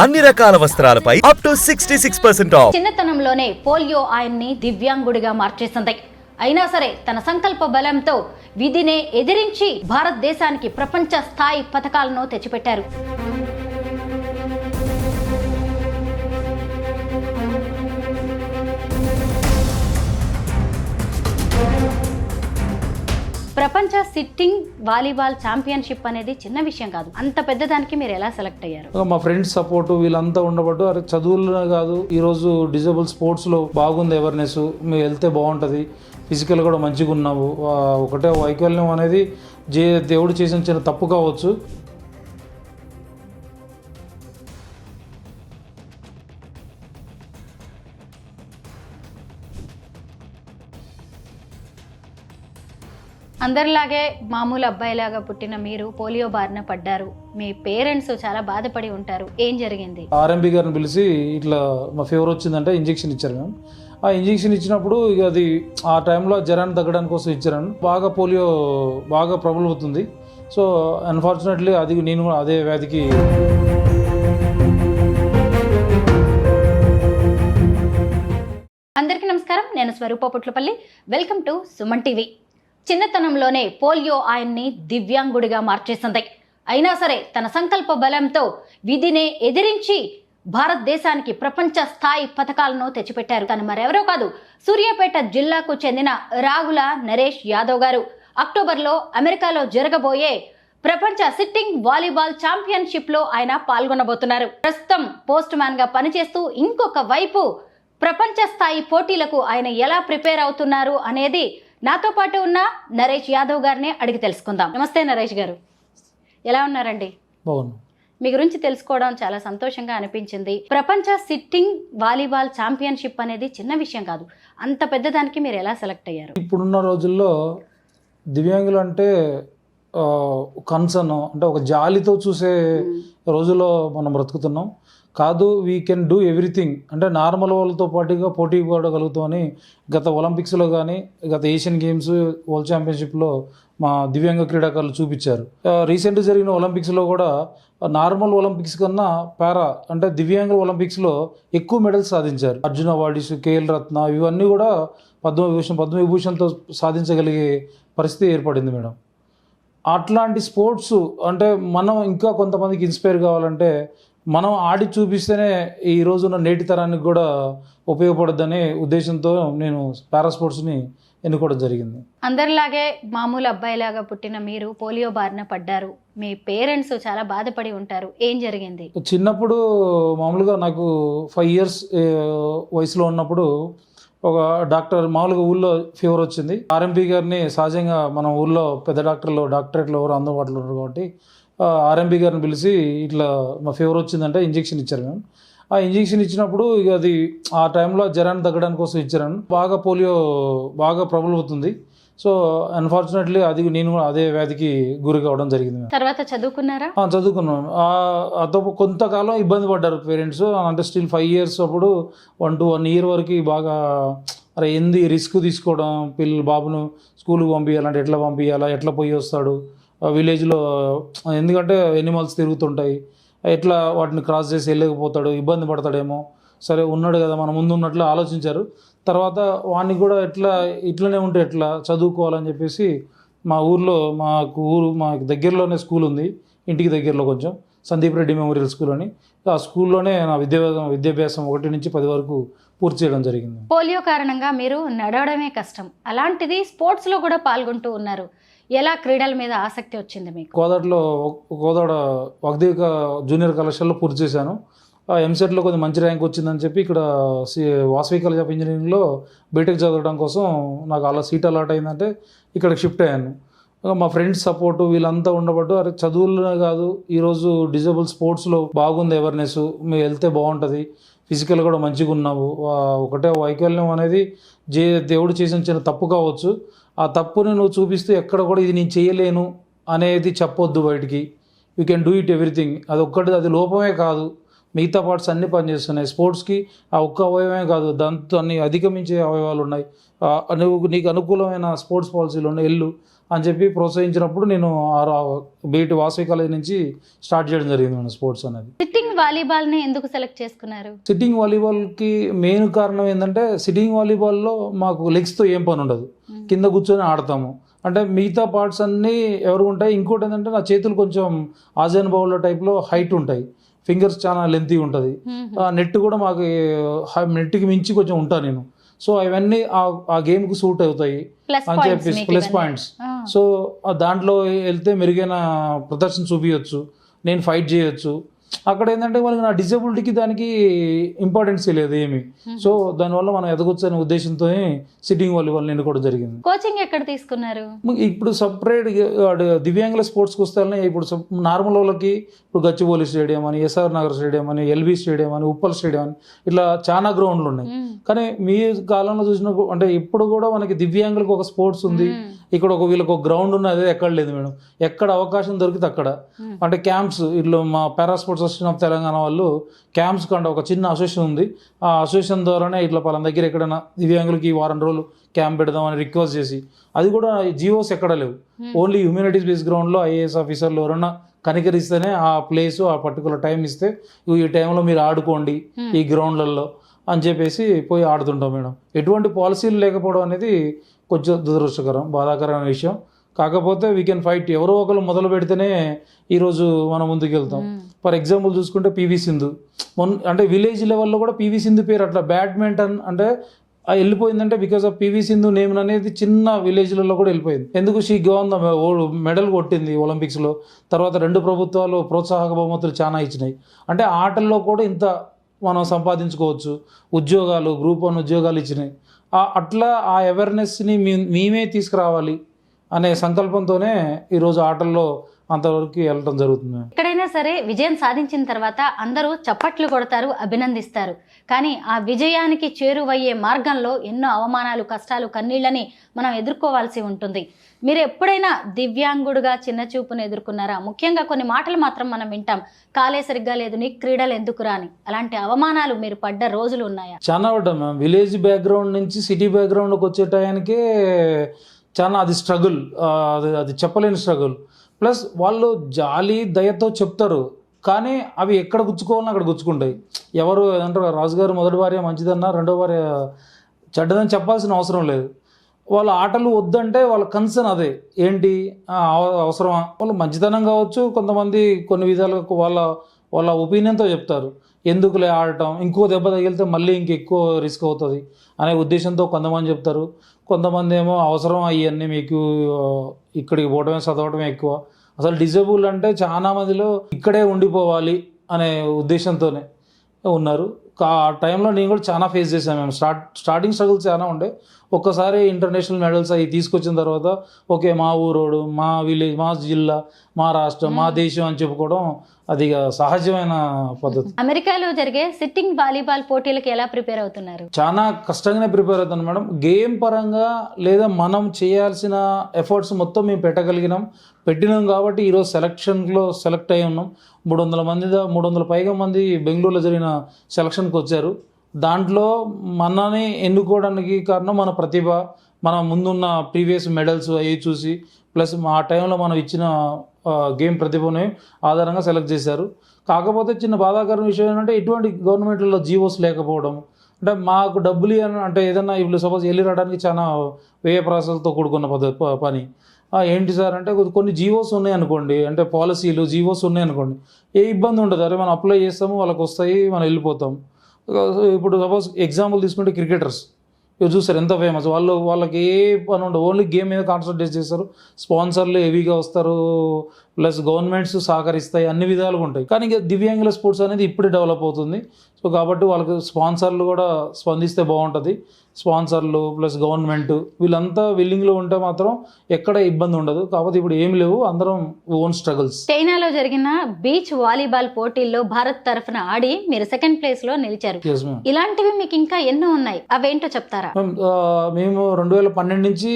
అన్ని రకాల వస్త్రాలపై up to 66% of. చిన్నతనంలోనే పోలియో ఆయన్ని దివ్యాంగుడిగా మార్చేసింది. అయినా సరే తన సంకల్ప బలంతో విధినే ఎదిరించి భారతదేశానికి ప్రపంచ స్థాయి పథకాలను తెచ్చిపెట్టారు. ప్రపంచ సిట్టింగ్ వాలీబాల్ ఛాంపియన్షిప్ అనేది చిన్న విషయం కాదు. అంత పెద్దదానికి మీరు ఎలా సెలెక్ట్ అయ్యారు? మా ఫ్రెండ్స్ సపోర్ట్ వీళ్ళంతా ఉండబట్టు అరే చదువులనే కాదు, ఈరోజు డిజేబుల్ స్పోర్ట్స్లో బాగుంది అవేర్నెస్, మేము వెళ్తే బాగుంటుంది, ఫిజికల్ కూడా మంచిగా ఉన్నాము. ఒకటే వైకల్యం అనేది దేవుడు చేసిన చిన్న తప్పు కావచ్చు. అందరిలాగే మామూలు అబ్బాయిలాగా పుట్టిన మీరు పోలియో బారిన పడ్డారు. మీ పేరెంట్స్ చాలా బాధపడి ఉంటారు. ఏం జరిగింది? ఆర్ఎంపీ గారిని పిలిచి ఇట్లా మా ఫీవర్ వచ్చిందంటే ఇంజెక్షన్ ఇచ్చారు మేము. ఆ ఇంజెక్షన్ ఇచ్చినప్పుడు ఇక అది ఆ టైంలో జ్వరాన్ని తగ్గడానికి కోసం ఇచ్చారు. బాగా పోలియో బాగా ప్రబలవుతుంది. సో అన్ఫార్చునేట్లీ అది నేను కూడా అదే వ్యాధికి అందరికీ నమస్కారం. నేను Swaroopa Putlapalli. Welcome to Suman TV. చిన్నతనంలోనే పోలియో ఆయన్ని దివ్యాంగుడిగా మార్చేసింది. అయినా సరే తన సంకల్ప బలంతో విధినే ఎదిరించి భారతదేశానికి ప్రపంచ స్థాయి పథకాలను తెచ్చిపెట్టారు. తను మరెవరో కాదు, సూర్యాపేట జిల్లాకు చెందిన రాగుల నరేష్ యాదవ్ గారు. అక్టోబర్లో అమెరికాలో జరగబోయే ప్రపంచ సిట్టింగ్ వాలీబాల్ ఛాంపియన్షిప్ లో ఆయన పాల్గొనబోతున్నారు. ప్రస్తుతం పోస్ట్ మ్యాన్ గా పనిచేస్తూ ఇంకొక వైపు ప్రపంచ స్థాయి పోటీలకు ఆయన ఎలా ప్రిపేర్ అవుతున్నారు అనేది నాతో పాటు ఉన్న నరేష్ యాదవ్ గారిని అడిగి తెలుసుకుందాం. నమస్తే నరేష్ గారు, ఎలా ఉన్నారండి? బాగుంది. మీ గురించి తెలుసుకోవడం చాలా సంతోషంగా అనిపించింది. ప్రపంచ సిట్టింగ్ వాలీబాల్ ఛాంపియన్షిప్ అనేది చిన్న విషయం కాదు. అంత పెద్దదానికి మీరు ఎలా సెలెక్ట్ అయ్యారు? ఇప్పుడున్న రోజుల్లో దివ్యాంగులు అంటే కన్సర్న్ అంటే ఒక జాలితో చూసే రోజుల్లో మనం బ్రతుకుతున్నాం. కాదు, వీ కెన్ డూ ఎవ్రీథింగ్ అంటే నార్మల్ వాళ్ళతో పాటుగా పోటీ పడగలుగుతామని గత ఒలింపిక్స్లో కానీ గత ఏషియన్ గేమ్స్, వరల్డ్ ఛాంపియన్షిప్లో మా దివ్యాంగ క్రీడాకారులు చూపించారు. రీసెంట్గా జరిగిన ఒలింపిక్స్లో కూడా నార్మల్ ఒలింపిక్స్ కన్నా పారా అంటే దివ్యాంగుల ఒలింపిక్స్లో ఎక్కువ మెడల్స్ సాధించారు. అర్జున అవార్డ్స్, కేఎల్ రత్న ఇవన్నీ కూడా పద్మవిభూషణ్తో సాధించగలిగే పరిస్థితి ఏర్పడింది మేడం. అట్లాంటి స్పోర్ట్స్ అంటే మనం ఇంకా కొంతమందికి ఇన్స్పైర్ కావాలంటే మనం ఆడి చూపిస్తేనే ఈ రోజున్న నేటి తరానికి కూడా ఉపయోగపడద్దనే ఉద్దేశంతో నేను పారా స్పోర్ట్స్ని ఎన్నుకోవడం జరిగింది. అందరిలాగే మామూలు అబ్బాయిలాగా పుట్టిన మీరు పోలియో బారిన పడ్డారు. మీ పేరెంట్స్ చాలా బాధపడి ఉంటారు. ఏం జరిగింది? చిన్నప్పుడు మామూలుగా నాకు 5 years వయసులో ఉన్నప్పుడు ఒక డాక్టర్ మామూలుగా ఊళ్ళో ఫీవర్ వచ్చింది. ఆర్ఎంపీ గారిని సహజంగా మన ఊళ్ళో పెద్ద డాక్టరేట్లు ఎవరు అందుబాటులో ఉన్నారు కాబట్టి ఆర్ఎంపీ గారిని పిలిచి ఇట్లా మా ఫీవర్ వచ్చిందంటే ఇంజెక్షన్ ఇచ్చారు మేము. ఆ ఇంజెక్షన్ ఇచ్చినప్పుడు ఇక అది ఆ టైంలో జ్వరాన్ని తగ్గడానికి కోసం ఇచ్చారు. బాగా పోలియో బాగా ప్రబలవుతుంది. సో అన్ఫార్చునేట్లీ అది నేను కూడా అదే వ్యాధికి గురి కావడం జరిగింది. తర్వాత చదువుకున్నారా? చదువుకున్నాను. అదో కొంతకాలం ఇబ్బంది పడ్డారు పేరెంట్స్. అంటే స్టిల్ 5 years అప్పుడు 1 to 1 year వరకు బాగా అరే ఏంది రిస్క్ తీసుకోవడం, బాబును స్కూల్కి పంపించాలంటే ఎట్లా పంపించాలా, ఎట్లా పోయి వస్తాడు విలేజ్లో, ఎందుకంటే ఎనిమల్స్ తిరుగుతుంటాయి, ఎట్లా వాటిని క్రాస్ చేసి వెళ్ళకపోతాడు, ఇబ్బంది పడతాడేమో, సరే ఉన్నాడు కదా మన ముందు ఉన్నట్లు ఆలోచించారు. తర్వాత వాడిని కూడా ఇట్లనే ఉంటే ఎట్లా చదువుకోవాలని చెప్పేసి మా దగ్గరలోనే స్కూల్ ఉంది, ఇంటికి దగ్గరలో కొంచెం, సందీప్ రెడ్డి మెమోరియల్ స్కూల్ అని. ఆ స్కూల్లోనే నా విద్యాభ్యాసం 1 నుంచి 10 వరకు పూర్తి చేయడం జరిగింది. పోలియో కారణంగా మీరు నడవడమే కష్టం, అలాంటిది స్పోర్ట్స్లో కూడా పాల్గొంటూ ఉన్నారు. ఎలా క్రీడల మీద ఆసక్తి వచ్చింది మీకు? కోదాడ వాగ్దేవిక జూనియర్ కళాశాలలో పూర్తి చేశాను. ఎంసెట్లో కొంచెం మంచి ర్యాంక్ వచ్చిందని చెప్పి ఇక్కడ వాసవి కాలేజ్ ఆఫ్ ఇంజనీరింగ్లో బీటెక్ చదవడం కోసం నాకు అలా సీట్ అలాట్ అయిందంటే ఇక్కడికి షిఫ్ట్ అయ్యాను. మా ఫ్రెండ్స్ సపోర్ట్ వీళ్ళంతా ఉండబట్టు అరే చదువులనే కాదు, ఈరోజు డిజేబుల్ స్పోర్ట్స్లో బాగుంది అవేర్నెస్, మేము వెళ్తే బాగుంటుంది, ఫిజికల్ కూడా మంచిగా ఉన్నాము. ఒకటే వైకల్యం అనేది దేవుడు చేసిన చిన్న తప్పు కావచ్చు. ఆ తప్పుని నువ్వు చూపిస్తే ఎక్కడ కూడా ఇది నేను చేయలేను అనేది చెప్పొద్దు బయటికి. You can do it everything. అది లోపమే కాదు, మిగతా పార్ట్స్ అన్నీ పనిచేస్తున్నాయి. స్పోర్ట్స్కి ఆ ఒక్క అవయవమే కాదు, దాంతో అన్ని అధిగమించే అవయవాలు ఉన్నాయి. నీకు అనుకూలమైన స్పోర్ట్స్ పాలసీలు ఉన్నాయి, వెళ్ళు అని చెప్పి ప్రోత్సహించినప్పుడు నేను బీటి వాసవి కాలేజ్ నుంచి స్టార్ట్ చేయడం జరిగింది మన స్పోర్ట్స్ అనేది. సిట్టింగ్ వాలీబాల్ని ఎందుకు సెలెక్ట్ చేసుకున్నారు? సిట్టింగ్ వాలీబాల్కి మెయిన్ కారణం ఏంటంటే సిట్టింగ్ వాలీబాల్లో మాకు లెగ్స్తో ఏం పని ఉండదు, కింద కూర్చొని ఆడతాము. అంటే మిగతా పార్ట్స్ అన్నీ ఎవరు ఉంటాయి. ఇంకోటి ఏంటంటే నా చేతులు కొంచెం ఆజాన్ బౌల్లో టైప్లో హైట్ ఉంటాయి, ఫింగర్స్ చాలా లెంతీ ఉంటుంది, నెట్ కూడా మాకు నెట్కి మించి కొంచెం ఉంటాను నేను. సో అవన్నీ ఆ గేమ్కి సూట్ అవుతాయి అని చెప్పి ప్లస్ పాయింట్స్. సో దాంట్లో వెళ్తే మెరుగైన ప్రదర్శన చూపించవచ్చు, నేను ఫైట్ చేయొచ్చు. అక్కడ ఏంటంటే మనకి నా డిజబిలిటీకి దానికి ఇంపార్టెన్స్ లేదు ఏమి. సో దానివల్ల మనం ఎదగొచ్చు అనే ఉద్దేశంతో సిట్టింగ్ వాలీబాల్ ఎన్నుకోవడం జరిగింది. కోచింగ్ ఎక్కడ తీసుకున్నారు? ఇప్పుడు సపరేట్ దివ్యాంగుల స్పోర్ట్స్కి వస్తే ఇప్పుడు నార్మల్ వాళ్ళకి ఇప్పుడు గచ్చిబౌలి స్టేడియం అని, ఎస్ఆర్ నగర్ స్టేడియం అని, ఎల్బీ స్టేడియం అని, ఉప్పల్ స్టేడియం అని, ఇట్లా చాలా గ్రౌండ్లు ఉన్నాయి. కానీ మీ కాలంలో చూసిన అంటే ఇప్పుడు కూడా మనకి దివ్యాంగులకు ఒక స్పోర్ట్స్ ఉంది, ఇక్కడ వీళ్ళకి ఒక గ్రౌండ్ ఉన్నది ఎక్కడ లేదు మేడం. ఎక్కడ అవకాశం దొరికితే అక్కడ అంటే క్యాంప్స్, ఇట్లా మా para sports association of Telangana వాళ్ళు క్యాంప్స్ కంటే ఒక చిన్న అసోసియేషన్ ఉంది. ఆ అసోసియేషన్ ద్వారానే ఇట్లా పలానా దగ్గర ఎక్కడైనా దివ్యాంగులకి వారం రోజులు క్యాంప్ పెడదామని రిక్వెస్ట్ చేసి, అది కూడా జియోస్ ఎక్కడ లేవు, ఓన్లీ హ్యూమానిటీస్ బేస్డ్ గ్రౌండ్లో ఐఏఎస్ ఆఫీసర్లు ఎవరన్నా కనికరిస్తేనే ఆ ప్లేస్ ఆ పర్టికులర్ టైం ఇస్తే ఈ టైంలో మీరు ఆడుకోండి ఈ గ్రౌండ్లలో అని చెప్పేసి పోయి ఆడుతుంటాం మేడం. ఎటువంటి పాలసీలు లేకపోవడం అనేది కొంచెం దురదృష్టకరం, బాధాకరమైన విషయం. కాకపోతే వీ కెన్ ఫైట్, ఎవరో ఒకరు మొదలు పెడితేనే ఈరోజు మనం ముందుకు వెళ్తాం. ఫర్ ఎగ్జాంపుల్ చూసుకుంటే పివి సింధు అంటే విలేజ్ లెవెల్లో కూడా పివి సింధు పేరు అట్లా బ్యాడ్మింటన్ అంటే వెళ్ళిపోయిందంటే because of PV Sindhu name అనేది చిన్న విలేజ్లలో కూడా వెళ్ళిపోయింది. ఎందుకు షీ గోన్ ద మెడల్ కొట్టింది ఒలింపిక్స్లో. తర్వాత 2 ప్రభుత్వాలు ప్రోత్సాహక బహుమతులు చాలా ఇచ్చినాయి. అంటే ఆటల్లో కూడా ఇంత మనం సంపాదించుకోవచ్చు, ఉద్యోగాలు గ్రూప్ 1 ఉద్యోగాలు ఇచ్చినాయి. అట్లా ఆ అవేర్నెస్ని మేమే తీసుకురావాలి అనే సంకల్పంతోనే ఈరోజు ఆటల్లో అంతవరకు వెళ్ళడం జరుగుతుంది. ఎక్కడైనా సరే విజయం సాధించిన తర్వాత అందరూ చప్పట్లు కొడతారు, అభినందిస్తారు. కానీ ఆ విజయానికి చేరువయ్యే మార్గంలో ఎన్నో అవమానాలు, కష్టాలు, కన్నీళ్ళని మనం ఎదుర్కోవాల్సి ఉంటుంది. మీరు ఎప్పుడైనా దివ్యాంగుడుగా చిన్న చూపును ఎదుర్కొన్నారా? ముఖ్యంగా కొన్ని మాటలు మాత్రం మనం వింటాం, కాలే సరిగ్గా లేదు, నీ క్రీడలు ఎందుకురా అని. అలాంటి అవమానాలు మీరు పడ్డ రోజులు ఉన్నాయా? చాలా పడ్డాం మ్యామ్. విలేజ్ బ్యాక్గ్రౌండ్ నుంచి సిటీ బ్యాక్గ్రౌండ్కి వచ్చే టయానికే చాలా అది స్ట్రగుల్, అది చెప్పలేని స్ట్రగుల్. ప్లస్ వాళ్ళు జాలి దయతో చెప్తారు, కానీ అవి ఎక్కడ గుచ్చుకోవాలని అక్కడ గుచ్చుకుంటాయి. ఎవరు ఏదంటారు, రాజుగారు మొదటి భార్య మంచిదన్నా రెండో భార్య చెడ్డదని చెప్పాల్సిన అవసరం లేదు. వాళ్ళ ఆటలు వద్దంటే వాళ్ళ కన్సర్న్ అదే, ఏంటి అవసరమా, వాళ్ళు మంచితనం కావచ్చు, కొంతమంది కొన్ని విధాలుగా వాళ్ళ ఒపీనియన్తో చెప్తారు. ఎందుకులే ఆడటం, ఇంకో దెబ్బ తగిలితే మళ్ళీ ఇంకెక్కువ రిస్క్ అవుతుంది అనే ఉద్దేశంతో కొంతమంది చెప్తారు. కొంతమంది ఏమో అవసరం అవన్నీ మీకు, ఇక్కడికి పోవడమే చదవడమే ఎక్కువ. అసలు డిజేబుల్ అంటే చాలా మందిలో ఇక్కడే ఉండిపోవాలి అనే ఉద్దేశంతోనే ఉన్నారు. ఆ టైంలో నేను కూడా చాలా ఫేస్ చేశాను మేము. స్టార్టింగ్ స్ట్రగుల్స్ చాలా ఉండే. ఒక్కసారి ఇంటర్నేషనల్ మెడల్స్ అవి తీసుకొచ్చిన తర్వాత ఓకే మా ఊరోడు, మా విలేజ్, మా జిల్లా, మా రాష్ట్రం, మా దేశం అని చెప్పుకోవడం అది సహజమైన పద్ధతి. అమెరికాలో జరిగే సిట్టింగ్ వాలీబాల్ పోటీలకు ఎలా ప్రిపేర్ అవుతున్నారు? చాలా కష్టంగానే ప్రిపేర్ అవుతాను మేడం. గేమ్ పరంగా లేదా మనం చేయాల్సిన ఎఫర్ట్స్ మొత్తం మేము పెట్టినాం కాబట్టి ఈరోజు సెలక్షన్లో సెలెక్ట్ అయి ఉన్నాం. 300 పైగా మంది బెంగళూరులో జరిగిన సెలక్షన్కి వచ్చారు. దాంట్లో మనని ఎన్నుకోవడానికి కారణం మన ప్రతిభ, మన ముందున్న ప్రీవియస్ మెడల్స్ అవి చూసి, ప్లస్ ఆ టైంలో మనం ఇచ్చిన గేమ్ ప్రతిభని ఆధారంగా సెలెక్ట్ చేశారు. కాకపోతే చిన్న బాధాకరమైన విషయం ఏంటంటే ఇటువంటి గవర్నమెంట్లలో జీవోస్ లేకపోవడం. అంటే మాకు డబ్బులు అంటే ఏదన్నా ఇప్పుడు సపోజ్ వెళ్ళి రావడానికి చాలా వ్యయ ప్రాసెస్తో కూడుకున్న పని. ఏంటి సార్ అంటే కొన్ని జీవోస్ ఉన్నాయి అనుకోండి, అంటే పాలసీలు జీవోస్ ఉన్నాయి అనుకోండి, ఏ ఇబ్బంది ఉండదు. అరే మనం అప్లై చేస్తాము, వాళ్ళకి వస్తాయి, మనం వెళ్ళిపోతాం. ఇప్పుడు సపోజ్ ఎగ్జాంపుల్ తీసుకుంటే క్రికెటర్స్ ఇవి చూస్తారు ఎంత ఫేమస్, వాళ్ళకి ఏ పని ఉండదు, ఓన్లీ గేమ్ మీద కాన్సన్ట్రేట్ చేస్తారు. స్పాన్సర్లు హెవీగా వస్తారు, ప్లస్ గవర్నమెంట్స్ సహకరిస్తాయి, అన్ని విధాలుగా ఉంటాయి. కానీ ఇంకా దివ్యాంగుల స్పోర్ట్స్ అనేది ఇప్పుడే డెవలప్ అవుతుంది. సో కాబట్టి వాళ్ళకి స్పాన్సర్లు కూడా స్పందిస్తే బాగుంటుంది. స్పాన్సర్లు ప్లస్ గవర్నమెంట్ వీళ్ళంతా విల్లింగ్లో ఉంటే మాత్రం ఎక్కడ ఇబ్బంది ఉండదు. కాకపోతే ఇప్పుడు ఏమి లేవు, అందరం ఓన్ స్ట్రగుల్స్. చైనాలో జరిగిన బీచ్ వాలీబాల్ పోటీల్లో భారత్ తరఫున ఆడి మీరు సెకండ్ ప్లేస్ లో నిలిచారు. ఇలాంటివి మీకు ఇంకా ఎన్నో ఉన్నాయి, అవేంటో చెప్తారా? మేము 2012 నుంచి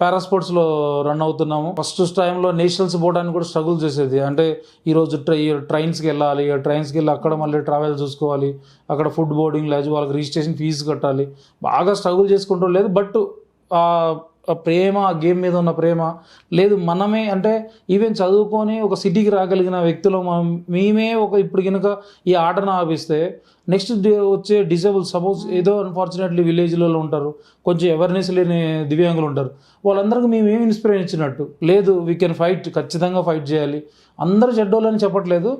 పారా స్పోర్ట్స్ లో రన్ అవుతున్నాము. ఫస్ట్ టైంలో నేషనల్స్ పోవడానికి కూడా స్ట్రగుల్ చేసేది. అంటే ఈరోజు ట్రైన్స్కి వెళ్ళాలి, ట్రైన్స్కి వెళ్ళి అక్కడ మళ్ళీ ట్రావెల్ చూసుకోవాలి, అక్కడ ఫుడ్ బోర్డింగ్ లేదు, వాళ్ళకి రిజిస్ట్రేషన్ ఫీజు కట్టాలి, బాగా స్ట్రగుల్ చేసుకుంటూ లేదు. బట్ ఆ ప్రేమ, ఆ గేమ్ మీద ఉన్న ప్రేమ లేదు. మనమే అంటే ఈవెన్ చదువుకొని ఒక సిటీకి రాగలిగిన వ్యక్తులు మేమే ఇప్పుడు కనుక ఈ ఆటను ఆపిస్తే నెక్స్ట్ వచ్చే డిజేబుల్ సపోజ్ ఏదో అన్ఫార్చునేట్లీ విలేజ్లలో ఉంటారు, కొంచెం అవేర్నెస్ లేని దివ్యాంగులు ఉంటారు, వాళ్ళందరికీ మేము ఏమి ఇన్స్పిరేషన్ ఇచ్చినట్టు లేదు. వీ కెన్ ఫైట్, ఖచ్చితంగా ఫైట్ చేయాలి. అందరూ చెడ్డోళ్ళని చెప్పట్లేదు,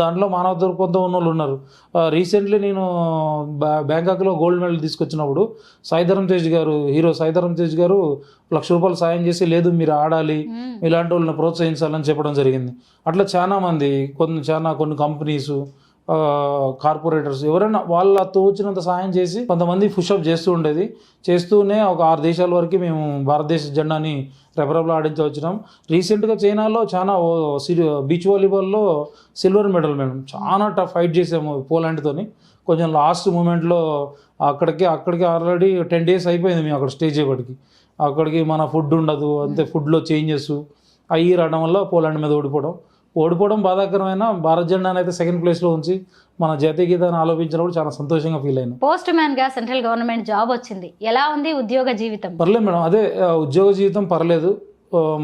దాంట్లో మానవ దృక్పథం ఉన్న వాళ్ళు ఉన్నారు. రీసెంట్లీ నేను బ్యాంకాక్లో గోల్డ్ మెడల్ తీసుకొచ్చినప్పుడు సాయిధరం తేజ్ గారు, హీరో సాయిధరం తేజ్ గారు ₹1,00,000 సాయం చేసి లేదు మీరు ఆడాలి, ఇలాంటి వాళ్ళని ప్రోత్సహించాలని చెప్పడం జరిగింది. అట్లా చాలామంది కొన్ని కంపెనీసు, కార్పొరేటర్స్ ఎవరైనా వాళ్ళ తోచినంత సాయం చేసి కొంతమంది పుషప్ చేస్తూ ఉండేది. చేస్తూనే ఒక 6 దేశాల వరకు మేము భారతదేశ జెండాని రెపరెపలు ఆడించవచ్చినాం. రీసెంట్గా చైనాలో చాలా బీచ్ వాలీబాల్లో సిల్వర్ మెడల్ మేము చాలా టఫ్ ఫైట్ చేసాము పోలాండ్తోని. కొంచెం లాస్ట్ మూమెంట్లో అక్కడికి ఆల్రెడీ 10 days అయిపోయింది మేము అక్కడ స్టే చేయబడికి. అక్కడికి మన ఫుడ్ ఉండదు, అంతే ఫుడ్లో చేంజెస్ అయ్యి రావడం వల్ల పోలాండ్ మీద ఓడిపోవడం బాధాకరమైన. భారత జెండాను అయితే సెకండ్ ప్లేస్లో ఉంచి మన జాతీయ గీతాన్ని ఆలోచించినప్పుడు చాలా సంతోషంగా ఫీల్ అయినా. పోస్ట్ మ్యాన్ గా సెంట్రల్ గవర్నమెంట్ జాబ్ వచ్చింది, ఎలా ఉంది ఉద్యోగ జీవితం? పర్లేదు మేడం, అదే ఉద్యోగ జీవితం పర్లేదు,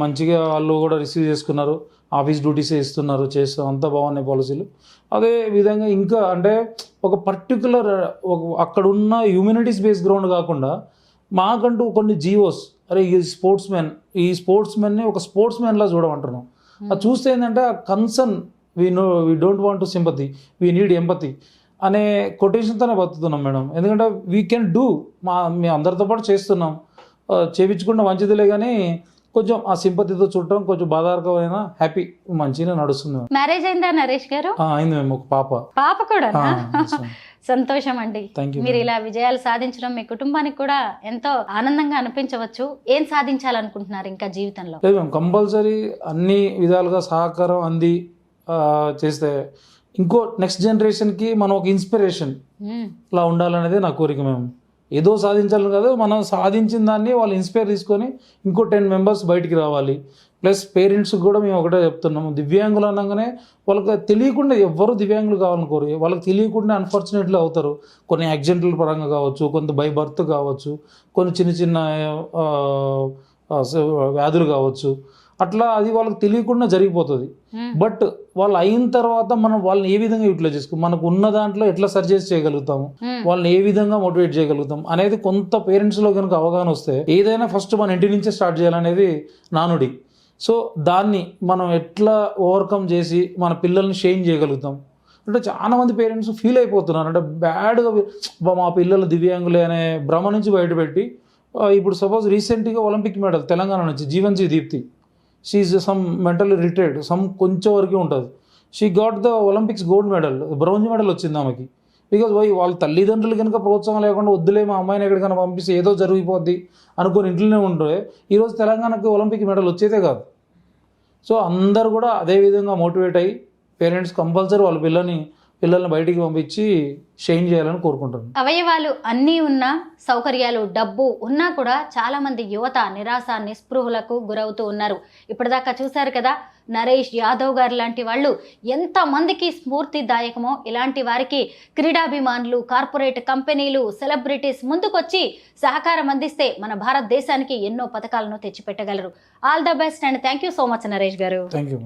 మంచిగా వాళ్ళు కూడా రిసీవ్ చేసుకున్నారు, ఆఫీస్ డ్యూటీసే ఇస్తున్నారు, చేస్తాం, అంతా బాగున్నాయి పాలసీలు. అదే విధంగా ఇంకా అంటే ఒక పర్టికులర్ అక్కడ ఉన్న హ్యూమనిటీస్ బేస్డ్ గ్రౌండ్ కాకుండా మాకంటూ కొన్ని జీవోస్, అరే ఈ స్పోర్ట్స్ మెన్ని ఒక స్పోర్ట్స్ మ్యాన్లా చూడమంటున్నాం. అది చూస్తే ఏంటంటే ఆ concern we don't want to sympathy, we need empathy అనే కొటేషన్తోనే బతుకుతున్నాం మేడం. ఎందుకంటే వీ కెన్ డూ, మేము అందరితో పాటు చేస్తున్నాం, చేయించుకుంటే మంచిదిలే, కానీ కొంచెం ఆ సింపతితో చూడటం కొంచెం బాధాకరమైన, హ్యాపీ, మంచిగా నడుస్తుంది. మ్యారేజ్ అయిందా నరేష్ గారు? అయింది మేము, ఒక పాప కూడా. సంతోషం అండి. Thank you. మీరు ఇలా విజయాలు సాధించడం మీ కుటుంబానికి కూడా ఎంతో ఆనందంగా అనిపించవచ్చు. ఏం సాధించాలనుకుంటున్నారు ఇంకా జీవితంలో? లేదు మేము కంపల్సరీ అన్ని విధాలుగా సహకారం అంది చేస్తే ఇంకో నెక్స్ట్ జనరేషన్కి మనం ఒక ఇన్స్పిరేషన్ లా ఉండాలనేది నా కోరిక. మేము ఏదో సాధించాలని కాదు, మనం సాధించిన దాన్ని వాళ్ళు ఇన్స్పైర్ తీసుకొని ఇంకో 10 members బయటికి రావాలి. ప్లస్ పేరెంట్స్కి కూడా మేము ఒకటే చెప్తున్నాము, దివ్యాంగులు అనగానే వాళ్ళకి తెలియకుండా, ఎవ్వరు దివ్యాంగులు కావాలనుకోరు, వాళ్ళకి తెలియకుండా అన్ఫార్చునేట్లీ అవుతారు. కొన్ని యాక్సిడెంట్ల పరంగా కావచ్చు, కొంత బై బర్త్ కావచ్చు, కొన్ని చిన్న వ్యాధులు కావచ్చు, అట్లా అది వాళ్ళకి తెలియకుండా జరిగిపోతుంది. బట్ వాళ్ళు అయిన తర్వాత మనం వాళ్ళని ఏ విధంగా యూటిలైజ్ చేసుకో, మనకు ఉన్న దాంట్లో ఎట్లా సర్జెస్ చేయగలుగుతాము, వాళ్ళని ఏ విధంగా మోటివేట్ చేయగలుగుతాం అనేది కొంత పేరెంట్స్లో కనుక అవగాహన వస్తే ఏదైనా ఫస్ట్ మన ఇంటి నుంచే స్టార్ట్ చేయాలనేది నానుడి. సో దాన్ని మనం ఎట్లా ఓవర్కమ్ చేసి మన పిల్లల్ని షేమ్ చేయగలుగుతాం అంటే చాలామంది పేరెంట్స్ ఫీల్ అయిపోతున్నారు, అంటే బ్యాడ్గా మా పిల్లలు దివ్యాంగులే అనే భ్రమ నుంచి బయటపెట్టి ఇప్పుడు సపోజ్ రీసెంట్గా ఒలింపిక్ మెడల్ తెలంగాణ నుంచి Jeevanji Deepti, she is some mentally retired, కొంచెం వరకు ఉంటుంది. She got the Olympics gold medal, bronze medal వచ్చింది ఆమెకి. బికాజ్ వాళ్ళ తల్లిదండ్రులు కనుక ప్రోత్సాహం లేకుండా వద్దులే మా అమ్మాయిని ఎక్కడికైనా పంపిస్తే ఏదో జరిగిపోద్ది అనుకుని ఇంట్లోనే ఉంటే ఈరోజు తెలంగాణకి ఒలింపిక్ మెడల్ వచ్చేదే కాదు. సో అందరు కూడా అదే విధంగా మోటివేట్ అయ్యి పేరెంట్స్ కంపల్సరీ వాళ్ళ పిల్లల్ని బయటికి పంపించి షైన్ చేయాలని కోరుకుంటున్నాను. అవయవాలు అన్నీ ఉన్నా, సౌకర్యాలు, డబ్బు ఉన్నా కూడా చాలా మంది యువత నిరాశ, నిస్పృహులకు గురవుతూ ఉన్నారు. ఇప్పటిదాకా చూశారు కదా, నరేష్ యాదవ్ గారు లాంటి వాళ్ళు ఎంతమందికి స్ఫూర్తిదాయకమో. ఇలాంటి వారికి క్రీడాభిమానులు, కార్పొరేట్ కంపెనీలు, సెలబ్రిటీస్ ముందుకొచ్చి సహకారం అందిస్తే మన భారతదేశానికి ఎన్నో పథకాలను తెచ్చిపెట్టగలరు. All the best and thank you so much Naresh గారు. Thank you.